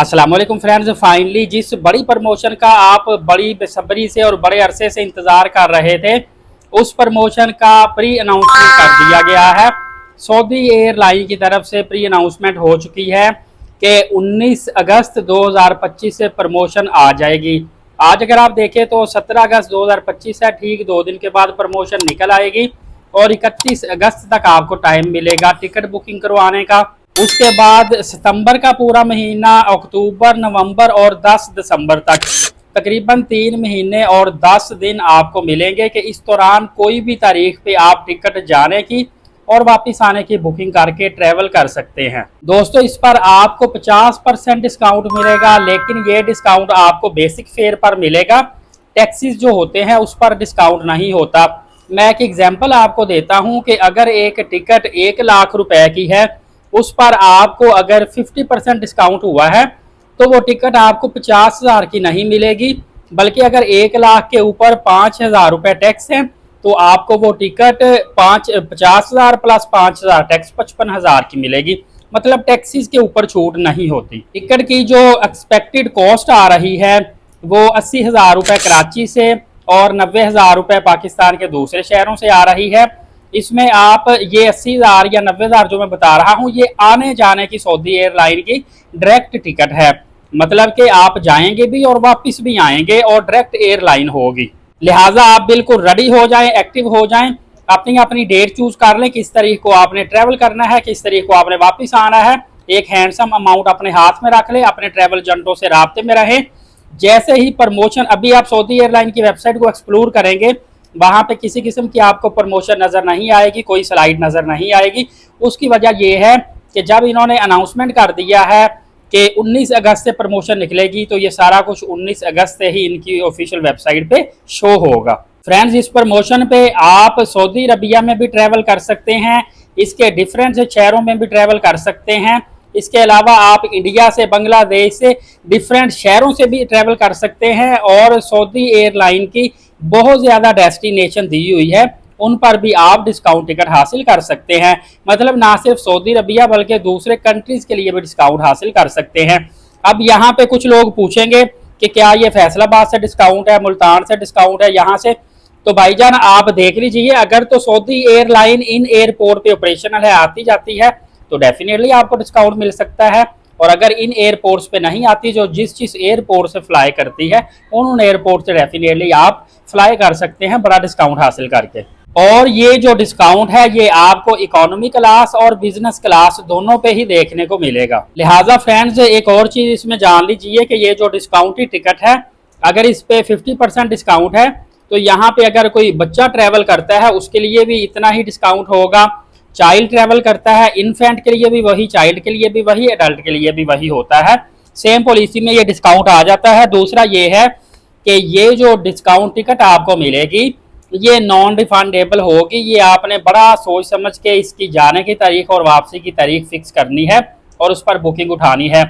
अस्सलाम वालेकुम friends, finally जिस बड़ी प्रमोशन का आप बड़ी बेसब्री से और बड़े अरसे से इंतज़ार कर रहे थे, उस प्रमोशन का प्री अनाउंसमेंट कर दिया गया है। सऊदी एयरलाइन की तरफ से प्री अनाउंसमेंट हो चुकी है कि 19 अगस्त 2025 से प्रमोशन आ जाएगी। आज अगर आप देखें तो 17 अगस्त 2025 है, ठीक 2 दिन के बाद प्रमोशन निकल आएगी और 31 अगस्त तक आपको टाइम मिलेगा टिकट बुकिंग करवाने का। उसके बाद सितंबर का पूरा महीना, अक्टूबर, नवंबर और 10 दिसंबर तक तकरीबन 3 महीने और 10 दिन आपको मिलेंगे कि इस दौरान कोई भी तारीख पे आप टिकट जाने की और वापस आने की बुकिंग करके ट्रैवल कर सकते हैं। दोस्तों, इस पर आपको 50% डिस्काउंट मिलेगा, लेकिन ये डिस्काउंट आपको बेसिक फेयर पर मिलेगा। टैक्सीज जो होते हैं उस पर डिस्काउंट नहीं होता। मैं एक एग्जांपल आपको देता हूं कि अगर एक टिकट 1 लाख रुपए की है, उस पर आपको अगर 50% डिस्काउंट हुआ है तो वो टिकट आपको 50,000 की नहीं मिलेगी, बल्कि अगर 1 लाख के ऊपर 5,000 रुपये टैक्स है तो आपको वो टिकट 50,000 प्लस 5,000 टैक्स 55,000 की मिलेगी। मतलब टैक्सीज के ऊपर छूट नहीं होती। टिकट की जो एक्सपेक्टेड कॉस्ट आ रही है वो 80,000 रुपये कराची से और 90,000 रुपये पाकिस्तान के दूसरे शहरों से आ रही है। इसमें आप ये 80,000 या 90,000 जो मैं बता रहा हूँ, ये आने जाने की सऊदी एयरलाइन की डायरेक्ट टिकट है। मतलब कि आप जाएंगे भी और वापस भी आएंगे और डायरेक्ट एयरलाइन होगी। लिहाजा आप बिल्कुल रेडी हो जाएं, एक्टिव हो जाएं, अपनी अपनी डेट चूज कर लें, किस तारीख को आपने ट्रैवल करना है, किस तारीख को आपने वापस आना है। एक हैंडसम अमाउंट अपने हाथ में रख लें, अपने ट्रैवल एजेंटों से राब्ते में रहें। जैसे ही प्रमोशन, अभी आप सऊदी एयरलाइन की वेबसाइट को एक्सप्लोर करेंगे, वहां पे किसी किस्म की आपको प्रमोशन नजर नहीं आएगी, कोई स्लाइड नजर नहीं आएगी। उसकी वजह यह है कि जब इन्होंने अनाउंसमेंट कर दिया है कि 19 अगस्त से प्रमोशन निकलेगी, तो ये सारा कुछ 19 अगस्त से ही इनकी ऑफिशियल वेबसाइट पे शो होगा। फ्रेंड्स, इस प्रमोशन पे आप सऊदी अरबिया में भी ट्रैवल कर सकते हैं, इसके डिफरेंट शहरों में भी ट्रैवल कर सकते हैं। इसके अलावा आप इंडिया से, बांग्लादेश से, डिफरेंट शहरों से भी ट्रैवल कर सकते हैं। और सऊदी एयरलाइन की बहुत ज़्यादा डेस्टिनेशन दी हुई है, उन पर भी आप डिस्काउंट टिकट हासिल कर सकते हैं। मतलब ना सिर्फ सऊदी अरबिया बल्कि दूसरे कंट्रीज के लिए भी डिस्काउंट हासिल कर सकते हैं। अब यहाँ पे कुछ लोग पूछेंगे कि क्या ये फैसलाबाद से डिस्काउंट है, मुल्तान से डिस्काउंट है, यहाँ से? तो भाईजान आप देख लीजिए, अगर तो सऊदी एयरलाइन इन एयरपोर्ट पे ऑपरेशनल है, आती जाती है, तो डेफिनेटली आपको डिस्काउंट मिल सकता है। और अगर इन एयरपोर्ट्स पे नहीं आती, जो जिस एयरपोर्ट से फ्लाई करती है, उन एयरपोर्ट से डेफिनेटली आप फ्लाई कर सकते हैं बड़ा डिस्काउंट हासिल करके। और ये जो डिस्काउंट है ये आपको इकोनॉमी क्लास और बिजनेस क्लास दोनों पे ही देखने को मिलेगा। लिहाजा फ्रेंड्स, एक और चीज इसमें जान लीजिए कि ये जो डिस्काउंटेड टिकट है, अगर इस पे 50% डिस्काउंट है, तो यहाँ पे अगर कोई बच्चा ट्रैवल करता है उसके लिए भी इतना ही डिस्काउंट होगा। चाइल्ड ट्रैवल करता है, इन्फेंट के लिए भी वही, चाइल्ड के लिए भी वही, एडल्ट के लिए भी वही होता है। सेम पॉलिसी में ये डिस्काउंट आ जाता है। दूसरा ये है कि ये जो डिस्काउंट टिकट आपको मिलेगी ये नॉन रिफंडेबल होगी। ये आपने बड़ा सोच समझ के इसकी जाने की तारीख और वापसी की तारीख फिक्स करनी है और उस पर बुकिंग उठानी है,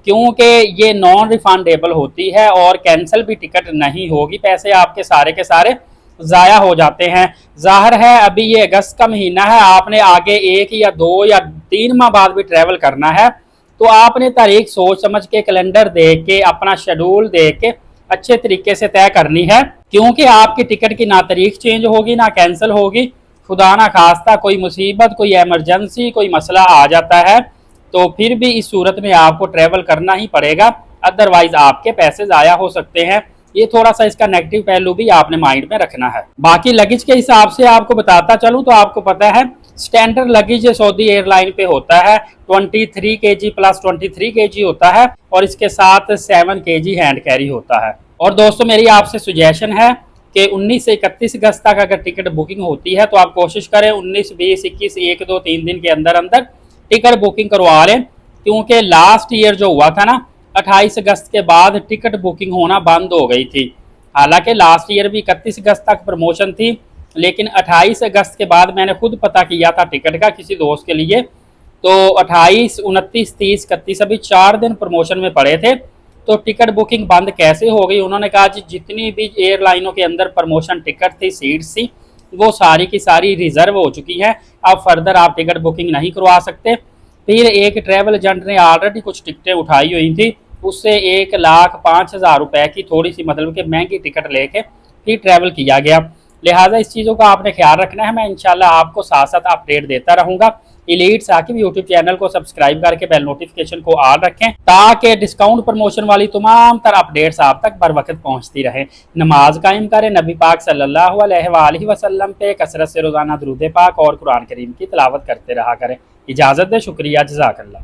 क्योंकि ये नॉन रिफंडेबल होती है और कैंसिल भी टिकट नहीं होगी। पैसे आपके सारे के सारे ज़ाया हो जाते हैं। जाहिर है अभी ये अगस्त का महीना है, आपने आगे 1 या 2 या 3 माह बाद भी ट्रैवल करना है, तो आपने तारीख सोच समझ के, कैलेंडर देख के, अपना शेड्यूल देख के अच्छे तरीके से तय करनी है, क्योंकि आपकी टिकट की ना तारीख चेंज होगी ना कैंसिल होगी। खुदा ना खास्ता कोई मुसीबत, कोई एमरजेंसी, कोई मसला आ जाता है तो फिर भी इस सूरत में आपको ट्रैवल करना ही पड़ेगा, अदरवाइज आपके पैसे ज़ाया हो सकते हैं। ये थोड़ा सा इसका नेगेटिव पहलू भी आपने माइंड में रखना है। बाकी लगेज के हिसाब से आपको बताता चलूँ तो आपको पता है स्टैंडर्ड लगेज सऊदी एयरलाइन पे होता है 23 kg प्लस 23 kg होता है और इसके साथ 7 kg हैंड कैरी होता है। और दोस्तों, मेरी आपसे सुजेशन है कि 19 से 31 अगस्त तक अगर टिकट बुकिंग होती है तो आप कोशिश करें 19, 20, 21, 1, 2, 3 दिन के अंदर अंदर टिकट बुकिंग करवा लें, क्योंकि लास्ट ईयर जो हुआ था ना, 28 अगस्त के बाद टिकट बुकिंग होना बंद हो गई थी। हालांकि लास्ट ईयर भी 31 अगस्त तक प्रमोशन थी, लेकिन 28 अगस्त के बाद मैंने खुद पता किया था टिकट का किसी दोस्त के लिए, तो 28, 29, 30, 31 अभी 4 दिन प्रमोशन में पड़े थे। तो टिकट बुकिंग बंद कैसे हो गई? उन्होंने कहा जी जितनी भी एयरलाइनों के अंदर प्रमोशन टिकट थी, सीट्स थी, वो सारी की सारी रिजर्व हो चुकी हैं, अब फर्दर आप टिकट बुकिंग नहीं करवा सकते। फिर एक ट्रैवल एजेंट ने ऑलरेडी कुछ टिकटें उठाई हुई थी, उससे 1,05,000 रुपए की थोड़ी सी मतलब कि महंगी टिकट लेके फिर ट्रैवल किया गया। लिहाजा इस चीज़ों का आपने ख्याल रखना है। मैं इंशाल्लाह आपको साथ साथ अपडेट देता रहूँगा। एलीट साकिब यूट्यूब चैनल को सब्सक्राइब करके बेल नोटिफिकेशन को ऑन रखें ताकि डिस्काउंट प्रमोशन वाली तमाम तरह अपडेट्स आप तक बर वक्त पहुँचती रहे। नमाज कायम करें, नबी पाक सल्लल्लाहु अलैहि वसल्लम पे कसरत से रोज़ाना दुरूद पाक और कुरान करीम की तिलावत करते रहा करें। इजाज़त दे, शुक्रिया, जज़ाकल्लाह।